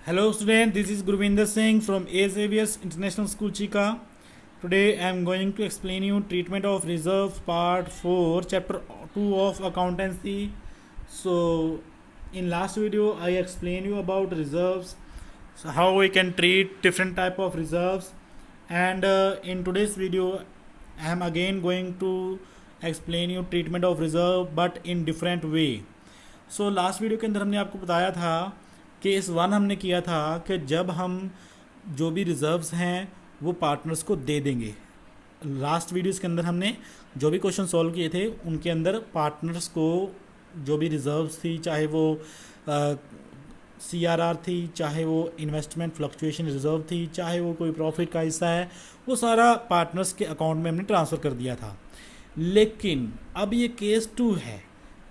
Hello student, this is Guruvinder Singh from A. Xavier's International School Chika. Today I am going to explain you treatment of reserves part 4 chapter 2 of accountancy. So in last video I explained you about reserves, so how we can treat different type of reserves, and in today's video I am again going to explain you treatment of reserve but in different way. So last video के अंदर हमने आपको बताया था case one हमने किया था कि जब हम जो भी रिजर्व्स हैं वो पार्टनर्स को दे देंगे। लास्ट वीडियोस के अंदर हमने जो भी क्वेश्चन सॉल्व किए थे उनके अंदर पार्टनर्स को जो भी रिजर्व्स थी, चाहे वो CRR थी, चाहे वो इन्वेस्टमेंट फ्लक्चुएशन रिजर्व थी, चाहे वो कोई प्रॉफिट का हिस्सा है, वो सारा पार्टनर्स के अकाउंट में हमने ट्रांसफ़र कर दिया था। लेकिन अब ये केस टू है।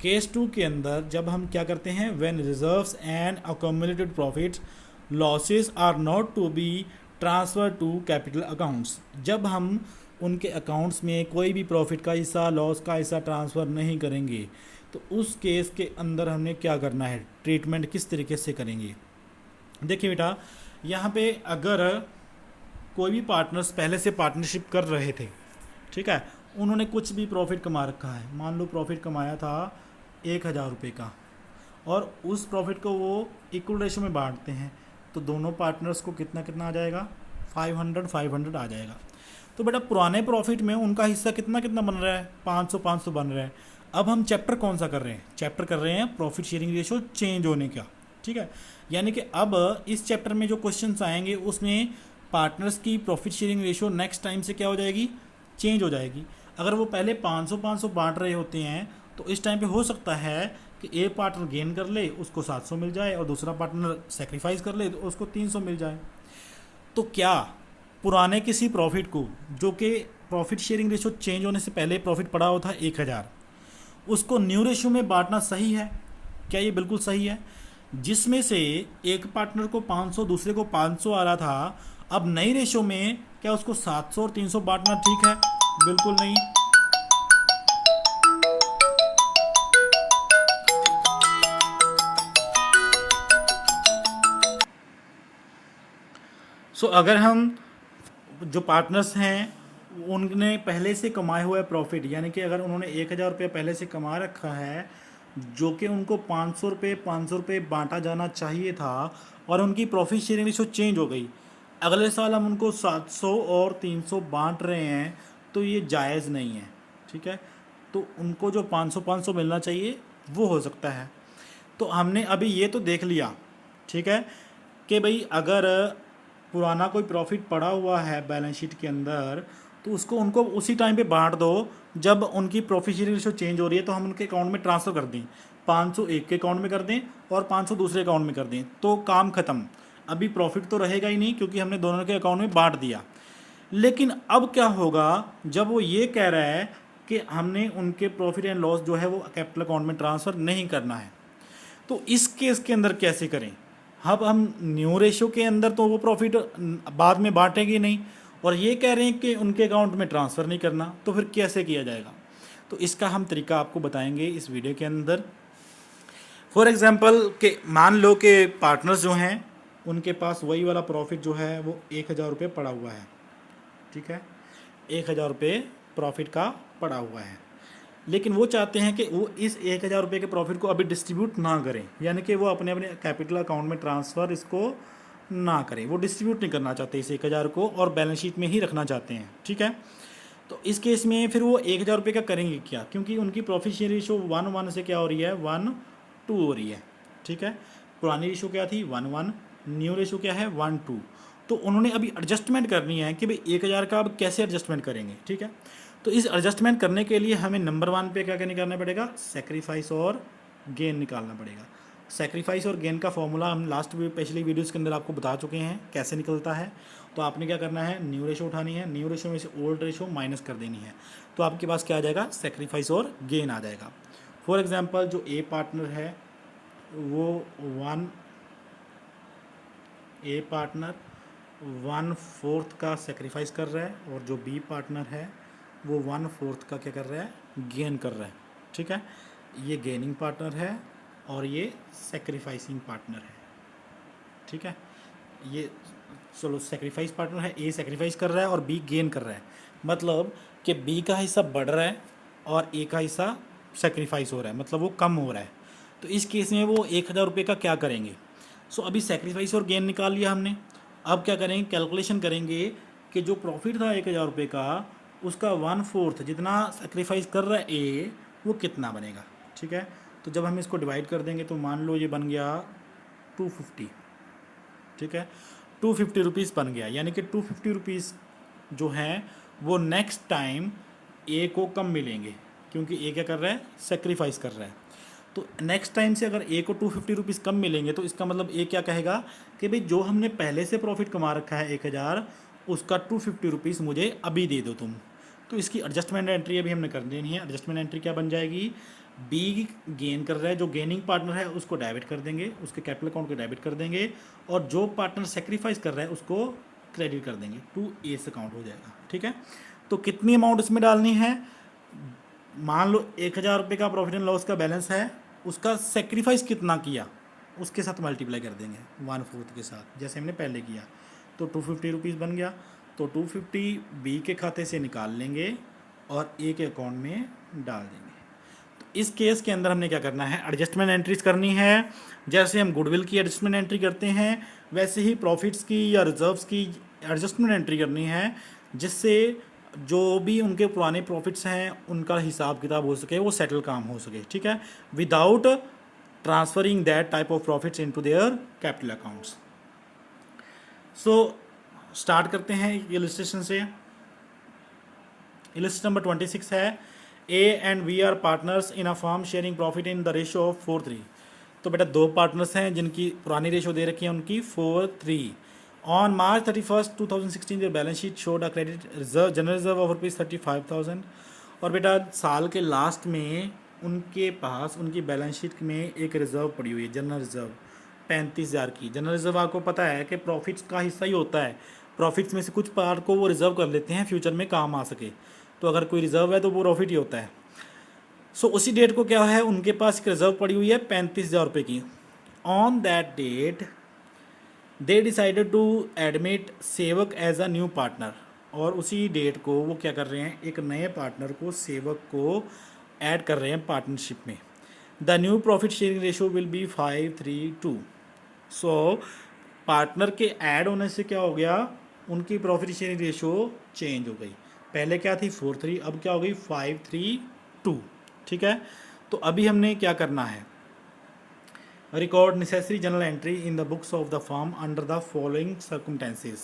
केस टू के अंदर जब हम क्या करते हैं, when reserves and accumulated profits losses are not to be transfer to capital accounts, जब हम उनके अकाउंट्स में कोई भी प्रॉफिट का हिस्सा, लॉस का हिस्सा ट्रांसफ़र नहीं करेंगे, तो उस केस के अंदर हमने क्या करना है, ट्रीटमेंट किस तरीके से करेंगे। देखिए बेटा, यहाँ पे अगर कोई भी पार्टनर्स पहले से पार्टनरशिप कर रहे थे, ठीक है, उन्होंने कुछ भी प्रॉफिट कमा रखा है, मान लो प्रॉफिट कमाया था 1,000 रुपये का, और उस प्रॉफिट को वो इक्वल रेशो में बांटते हैं, तो दोनों पार्टनर्स को कितना कितना आ जाएगा, 500 आ जाएगा। तो बेटा पुराने प्रॉफिट में उनका हिस्सा कितना कितना बन रहा है, 500 बन रहा है। अब हम चैप्टर कौन सा कर रहे हैं, चैप्टर कर रहे हैं प्रॉफिट शेयरिंग रेशो चेंज होने का, ठीक है। यानी कि अब इस चैप्टर में जो क्वेश्चंस आएंगे उसमें पार्टनर्स की profit sharing ratio next time से क्या हो जाएगी, चेंज हो जाएगी। अगर वो पहले 500 बांट रहे होते हैं तो इस टाइम पे हो सकता है कि एक पार्टनर गेन कर ले, उसको 700 मिल जाए, और दूसरा पार्टनर सेक्रीफाइस कर ले तो उसको 300 मिल जाए। तो क्या पुराने किसी प्रॉफिट को, जो कि प्रॉफिट शेयरिंग रेशो चेंज होने से पहले प्रॉफिट पड़ा हुआ था 1,000, उसको न्यू रेशो में बांटना सही है? क्या ये बिल्कुल सही है? जिसमें से एक पार्टनर को 500, दूसरे को 500 आ रहा था, अब नई रेशो में क्या उसको 700 और 300 बांटना ठीक है? बिल्कुल नहीं। सो अगर हम जो पार्टनर्स हैं उनने पहले से कमाए हुए प्रॉफिट, यानी कि अगर उन्होंने 1,000 रुपये पहले से कमा रखा है, जो कि उनको 500 रुपये बांटा जाना चाहिए था, और उनकी प्रॉफिट शेयरिंग रेशो चेंज हो गई, अगले साल हम उनको 700 और 300 बांट रहे हैं, तो ये जायज़ नहीं है, ठीक है। तो उनको जो 500 मिलना चाहिए वो हो सकता है। तो हमने अभी ये तो देख लिया, ठीक है, कि भाई अगर पुराना कोई प्रॉफिट पड़ा हुआ है बैलेंस शीट के अंदर, तो उसको उनको उसी टाइम पे बांट दो जब उनकी प्रॉफिट शेयरिंग रेशो चेंज हो रही है, तो हम उनके अकाउंट में ट्रांसफ़र कर दें, 500 एक के अकाउंट में कर दें और 500 दूसरे अकाउंट में कर दें, तो काम ख़त्म। अभी प्रॉफिट तो रहेगा ही नहीं क्योंकि हमने दोनों के अकाउंट में बांट दिया। लेकिन अब क्या होगा, जब वो ये कह रहा है कि हमने उनके प्रॉफिट एंड लॉस जो है वो कैपिटल अकाउंट में ट्रांसफ़र नहीं करना है, तो इस केस के अंदर कैसे करें। अब हम न्यू रेशो के अंदर तो वो प्रॉफिट बाद में बांटेंगे नहीं, और ये कह रहे हैं कि उनके अकाउंट में ट्रांसफ़र नहीं करना, तो फिर कैसे किया जाएगा। तो इसका हम तरीका आपको बताएंगे इस वीडियो के अंदर। फॉर एग्जांपल कि मान लो कि पार्टनर्स जो हैं उनके पास वही वाला प्रॉफिट जो है वो 1,000 रुपये पड़ा हुआ है, ठीक है, 1,000 रुपये प्रॉफिट का पड़ा हुआ है, लेकिन वो चाहते हैं कि वो इस 1,000 रुपये के प्रॉफिट को अभी डिस्ट्रीब्यूट ना करें, यानी कि वो अपने अपने कैपिटल अकाउंट में ट्रांसफ़र इसको ना करें, वो डिस्ट्रीब्यूट नहीं करना चाहते इस 1,000 को, और बैलेंस शीट में ही रखना चाहते हैं, ठीक है। तो इस केस में फिर वो 1,000 रुपये का करेंगे क्या, क्योंकि उनकी प्रॉफिट शेयर रेशो 1:1 से क्या हो रही है, 1:2 हो रही है, ठीक है। पुरानी रेशो क्या थी, 1:1, न्यू रेशो क्या है, 1:2। तो उन्होंने अभी एडजस्टमेंट करनी है कि भाई 1,000 का अब कैसे एडजस्टमेंट करेंगे, ठीक है। तो इस एडजस्टमेंट करने के लिए हमें नंबर 1 पे क्या निकालना पड़ेगा, सेक्रीफाइस और गेन निकालना पड़ेगा। सेक्रीफाइस और गेन का फॉर्मूला हम लास्ट पिछली वीडियोस के अंदर आपको बता चुके हैं कैसे निकलता है। तो आपने क्या करना है, न्यू रेशो उठानी है, न्यू रेशो में से ओल्ड रेशो माइनस कर देनी है, तो आपके पास क्या आ जाएगा, सेक्रीफाइस और गेन आ जाएगा। फॉर एग्जाम्पल जो ए पार्टनर है वो 1/4 का सेक्रीफाइस कर रहा है, और जो बी पार्टनर है वो 1/4 का क्या कर रहा है, गेन कर रहा है, ठीक है। ये गेनिंग पार्टनर है और ये सेक्रीफाइसिंग पार्टनर है, ठीक है। ये चलो सेक्रीफाइस पार्टनर है, ए सेक्रीफाइस कर रहा है और बी गेन कर रहा है, मतलब कि बी का हिस्सा बढ़ रहा है और ए का हिस्सा सेक्रीफाइस हो रहा है, मतलब वो कम हो रहा है। तो इस केस में वो 1,000 रुपये का क्या करेंगे? सो अभी सेक्रीफाइस और गेन निकाल लिया हमने। अब क्या करेंगे, कैलकुलेशन करेंगे कि जो प्रॉफिट था 1,000 रुपये का, उसका 1/4 जितना सेक्रीफाइस कर रहा है ए, वो कितना बनेगा। ठीक है, तो जब हम इसको डिवाइड कर देंगे तो मान लो ये बन गया 250। ठीक है, 250 रुपीज़ बन गया, यानी कि 250 रुपीज़ जो हैं वो नेक्स्ट टाइम ए को कम मिलेंगे, क्योंकि ए क्या कर रहा है, सेक्रीफाइस कर रहा है। तो नेक्स्ट टाइम से अगर ए को 250 रुपीज़ कम मिलेंगे तो इसका मतलब ए क्या कहेगा कि भाई जो हमने पहले से प्रॉफिट कमा रखा है 1,000, उसका 250 रुपीज़ मुझे अभी दे दो तुम। तो इसकी एडजस्टमेंट एंट्री अभी हमने कर देनी है। एडजस्टमेंट एंट्री क्या बन जाएगी, बी गेन कर रहा है, जो गेनिंग पार्टनर है उसको डेबिट कर देंगे, उसके कैपिटल अकाउंट को डेबिट कर देंगे, और जो पार्टनर सेक्रीफाइस कर रहा है उसको क्रेडिट कर देंगे, टू एस अकाउंट हो जाएगा। ठीक है, तो कितनी अमाउंट इसमें डालनी है, मान लो 1,000 रुपये का प्रॉफिट एंड लॉस का बैलेंस है, उसका सेक्रीफाइस कितना किया उसके साथ मल्टीप्लाई कर देंगे 1/4 के साथ, जैसे हमने पहले किया। तो 250 रुपीज़ बन गया, तो 250 बी के खाते से निकाल लेंगे और ए के अकाउंट में डाल देंगे। तो इस केस के अंदर हमने क्या करना है, एडजस्टमेंट एंट्रीज करनी है। जैसे हम गुडविल की एडजस्टमेंट एंट्री करते हैं, वैसे ही प्रॉफिट्स की या रिजर्व्स की एडजस्टमेंट एंट्री करनी है, जिससे जो भी उनके पुराने प्रॉफिट्स हैं उनका हिसाब किताब हो सके, वो सेटल काम हो सके। ठीक है, without transferring that type of profits into their capital accounts. So start करते हैं इलस्ट्रेशन से। इलस्ट्रेशन नंबर 26 है, A and we are partners in a firm sharing profit in the ratio of 4:3। तो बेटा दो पार्टनर्स हैं जिनकी पुरानी रेशियो दे रखी है उनकी 4:3। On March 31, 2016 their balance sheet showed a credit reserve, general reserve of ₹35,000। और बेटा साल के लास्ट में उनके पास उनकी बैलेंस शीट में एक रिजर्व पड़ी हुई है, जनरल रिजर्व 35,000 की। जनरल रिजर्व आपको पता है कि प्रॉफिट्स का हिस्सा ही होता है, प्रॉफिट्स में से कुछ पार्ट को वो रिजर्व कर लेते हैं फ्यूचर में काम आ सके। तो अगर कोई रिजर्व है तो वो प्रॉफिट ही होता है। सो उसी डेट को क्या है, उनके पास एक रिजर्व पड़ी हुई है 35,000 रुपये की। On that date they decided to admit Sevak as a new partner. और उसी डेट को वो क्या कर रहे हैं, एक नए पार्टनर को, सेवक को ऐड कर रहे हैं पार्टनरशिप में। The new profit sharing ratio will be 5:3:2। So partner के ऐड होने से क्या हो गया, उनकी प्रॉफिट शेयरिंग रेशियो चेंज हो गई। पहले क्या थी 4:3, अब क्या हो गई 5:3:2। ठीक है, तो अभी हमने क्या करना है, record necessary general entry in the books of the firm under the following circumstances.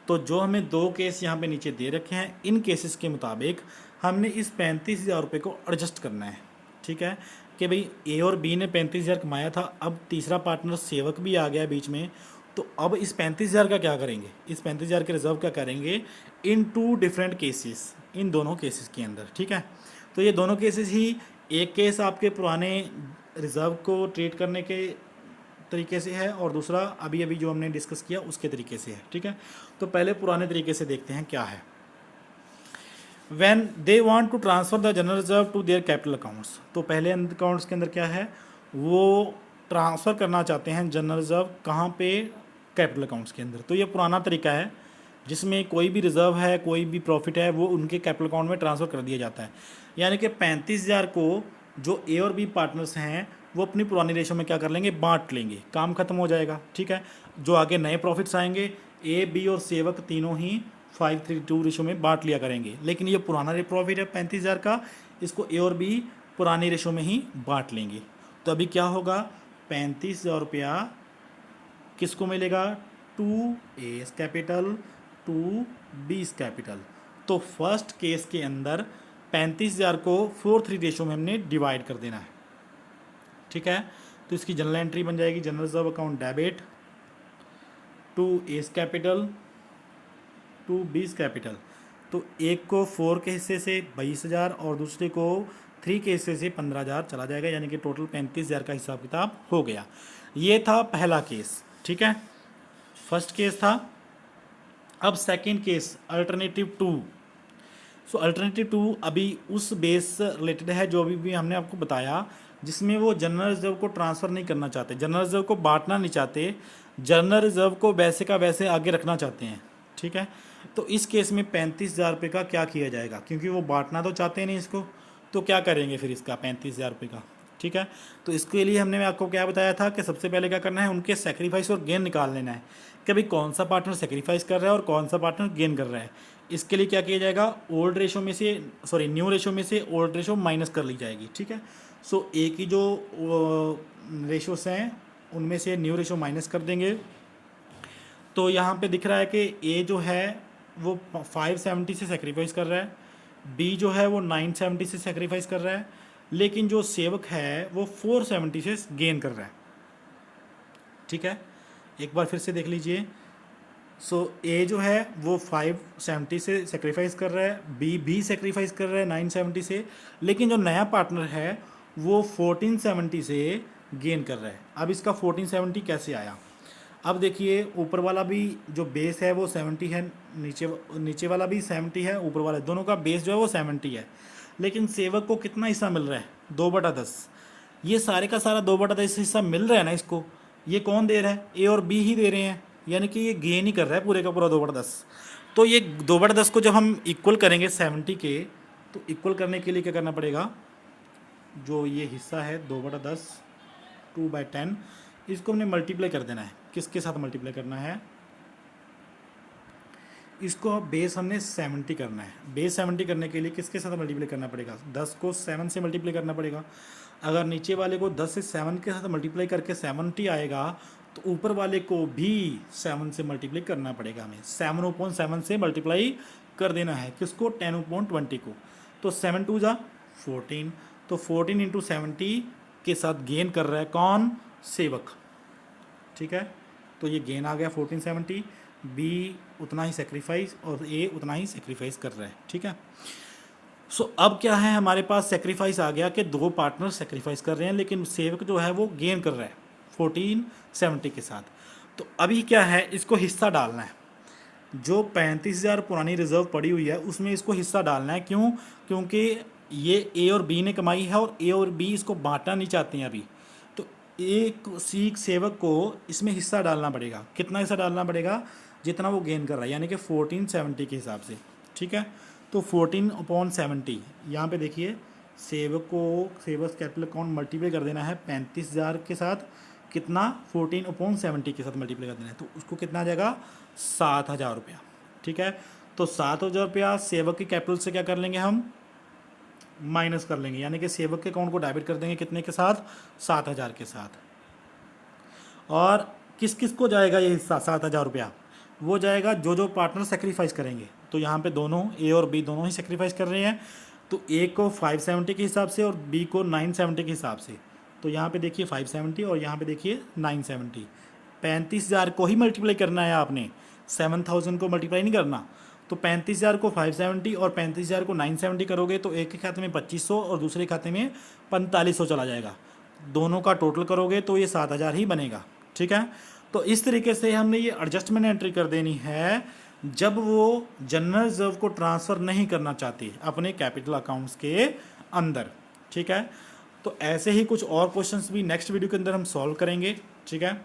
तो जो हमें दो केस यहाँ पे नीचे दे रखे हैं, इन केसेस के मुताबिक हमने इस 35,000 रुपये को एडजस्ट करना है। ठीक है, कि भाई ए और बी ने 35,000 कमाया था, अब तीसरा पार्टनर सेवक भी आ गया बीच में, तो अब इस 35,000 का क्या करेंगे, इस 35,000 के रिजर्व क्या करेंगे इन 2 डिफरेंट केसेस, इन दोनों केसेस के अंदर। ठीक है, तो ये दोनों केसेस ही, एक केस आपके पुराने रिज़र्व को ट्रीट करने के तरीके से है और दूसरा अभी अभी जो हमने डिस्कस किया उसके तरीके से है। ठीक है, तो पहले पुराने तरीके से देखते हैं क्या है। When they want to transfer the general reserve to their capital accounts. तो पहले अकाउंट्स के अंदर क्या है, वो ट्रांसफ़र करना चाहते हैं जनरल रिजर्व, कहाँ पे, कैपिटल अकाउंट्स के अंदर। तो ये पुराना तरीका है जिसमें कोई भी रिज़र्व है, कोई भी प्रॉफिट है, वो उनके कैपिटल अकाउंट में ट्रांसफ़र कर दिया जाता है। यानी कि 35,000 को जो ए और बी पार्टनर्स हैं वो अपनी पुरानी रेशो में क्या कर लेंगे, बांट लेंगे, काम खत्म हो जाएगा। ठीक है, जो आगे नए प्रॉफिट्स आएंगे ए बी और सेवक तीनों ही 5:3:2 रेशो में बांट लिया करेंगे। लेकिन ये पुराना प्रॉफिट है 35,000 का, इसको ए और बी पुरानी रेशो में ही बांट लेंगे। तो अभी क्या होगा, 35,000 रुपया किसको मिलेगा, 2 कैपिटल 2 बीस कैपिटल। तो फर्स्ट केस के अंदर 35,000 को 4:3 रेशो में हमने डिवाइड कर देना है। ठीक है, तो इसकी जनरल एंट्री बन जाएगी, general reserve account debit 2 S capital 2 बीस कैपिटल। तो एक को 4 के हिस्से से 22,000 और दूसरे को 3 के हिस्से से 15,000 चला जाएगा, यानी कि टोटल 35,000 का हिसाब किताब हो गया। ये था पहला केस। ठीक है, फर्स्ट केस था। अब सेकंड केस अल्टरनेटिव 2। सो अल्टरनेटिव 2 अभी उस बेस से रिलेटेड है जो अभी भी हमने आपको बताया, जिसमें वो जनरल रिजर्व को ट्रांसफ़र नहीं करना चाहते, जनरल रिजर्व को बांटना नहीं चाहते, जनरल रिजर्व को वैसे का वैसे आगे रखना चाहते हैं, ठीक है। तो इस केस में 35,000 रुपये का क्या किया जाएगा, क्योंकि वो बांटना तो चाहते नहीं इसको, तो क्या करेंगे फिर इसका 35,000 रुपये का, ठीक है। तो इसके लिए हमने आपको क्या बताया था कि सबसे पहले क्या करना है, उनके सेक्रीफाइस और गेन निकाल लेना है कि भाई कौन सा पार्टनर सेक्रीफाइस कर रहा है और कौन सा पार्टनर गेन कर रहा है। इसके लिए क्या किया जाएगा, ओल्ड रेशो में से न्यू रेशो में से ओल्ड रेशो माइनस कर ली जाएगी, ठीक है। सो ए की जो रेशोस हैं उनमें से न्यू रेशो माइनस कर देंगे। तो यहाँ पे दिख रहा है कि ए जो है वो 570 से सेक्रीफाइस कर रहा है, बी जो है वो 970 से सेक्रीफाइस कर रहा है, लेकिन जो सेवक है वो 470 से गेन कर रहा है, ठीक है। एक बार फिर से देख लीजिए। सो ए जो है वो 570 से सेक्रीफाइस कर रहा है, बी भी सेक्रीफाइस कर रहा है 970 से, लेकिन जो नया पार्टनर है वो 1470 से गेन कर रहा है। अब इसका 1470 कैसे आया, अब देखिए ऊपर वाला भी जो बेस है वो 70 है, नीचे वाला भी 70 है, ऊपर वाला, दोनों का बेस जो है वो 70 है, लेकिन सेवक को कितना हिस्सा मिल रहा है, 2/10। ये सारे का सारा 2/10 हिस्सा मिल रहा है ना इसको, ये कौन दे रहा है, ए और बी ही दे रहे हैं, यानी कि ये गेन ही कर रहा है पूरे का पूरा 2/10। तो ये 2/10 को जब हम इक्वल करेंगे 70 के, तो इक्वल करने के लिए क्या करना पड़ेगा, जो ये हिस्सा है 2/10 2/10, इसको हमने मल्टीप्लाई कर देना है। किसके साथ मल्टीप्लाई करना है, इसको बेस हमने 70 करना है। बेस 70 करने के लिए किसके साथ मल्टीप्लाई करना पड़ेगा, 10 को 7 से मल्टीप्लाई करना पड़ेगा। अगर नीचे वाले को 10 से 7 के साथ मल्टीप्लाई करके 70 आएगा, तो ऊपर वाले को भी 7 से मल्टीप्लाई करना पड़ेगा हमें। 7/7 से मल्टीप्लाई कर देना है किसको, 10/20 को। तो 7 2 जा 14, तो 14 इंटू 70 के साथ गेन कर रहा है कौन, सेवक, ठीक है। तो ये गेन आ गया 1470, बी उतना ही सेक्रीफाइस और ए उतना ही सेक्रीफाइस कर रहा है, ठीक है। सो अब क्या है, हमारे पास सेक्रीफाइस आ गया कि 2 पार्टनर सेक्रीफाइस कर रहे हैं, लेकिन सेवक जो है वो गेन कर रहा है 1470 के साथ। तो अभी क्या है, इसको हिस्सा डालना है, जो 35,000 पुरानी रिजर्व पड़ी हुई है उसमें इसको हिस्सा डालना है। क्यों, क्योंकि ये ए और बी ने कमाई है और ए और बी इसको बांटना नहीं चाहते हैं अभी, तो एक सीख सेवक को इसमें हिस्सा डालना पड़ेगा। कितना हिस्सा डालना पड़ेगा, जितना वो गेन कर रहा है, यानी कि 1470 के हिसाब से, ठीक है। तो 14/70 यहाँ पे देखिए, सेवक कैपिटल अकाउंट मल्टीप्लाई कर देना है 35,000 के साथ, कितना 14/70 के साथ मल्टीप्लाई कर देना है, तो उसको कितना आ जाएगा 7,000 रुपया, ठीक है। तो 7,000 रुपया सेवक की कैपिटल से क्या कर लेंगे हम, माइनस कर लेंगे, यानी कि सेवक के अकाउंट को डेबिट कर देंगे कितने के साथ, 7,000 के साथ। और किस किस को जाएगा ये हिस्सा 7,000 रुपया, वो जाएगा जो जो पार्टनर सेक्रीफाइस करेंगे। तो यहाँ पे दोनों ए और बी दोनों ही सेक्रीफाइस कर रहे हैं, तो ए को 570 के हिसाब से और बी को 970 के हिसाब से। तो यहाँ पे देखिए 570 और यहाँ पे देखिए 970। 35,000 को ही मल्टीप्लाई करना है आपने, 7,000 को मल्टीप्लाई नहीं करना। तो 35,000 को 570 और 35,000 को 970 करोगे तो एक के खाते में 2,500 और दूसरे खाते में 4,500 चला जाएगा। दोनों का टोटल करोगे तो ये 7,000 ही बनेगा, ठीक है। तो इस तरीके से हमने ये एडजस्टमेंट एंट्री कर देनी है जब वो जनरल रिजर्व को ट्रांसफ़र नहीं करना चाहती अपने कैपिटल अकाउंट्स के अंदर, ठीक है। तो ऐसे ही कुछ और क्वेश्चंस भी नेक्स्ट वीडियो के अंदर हम सॉल्व करेंगे, ठीक है।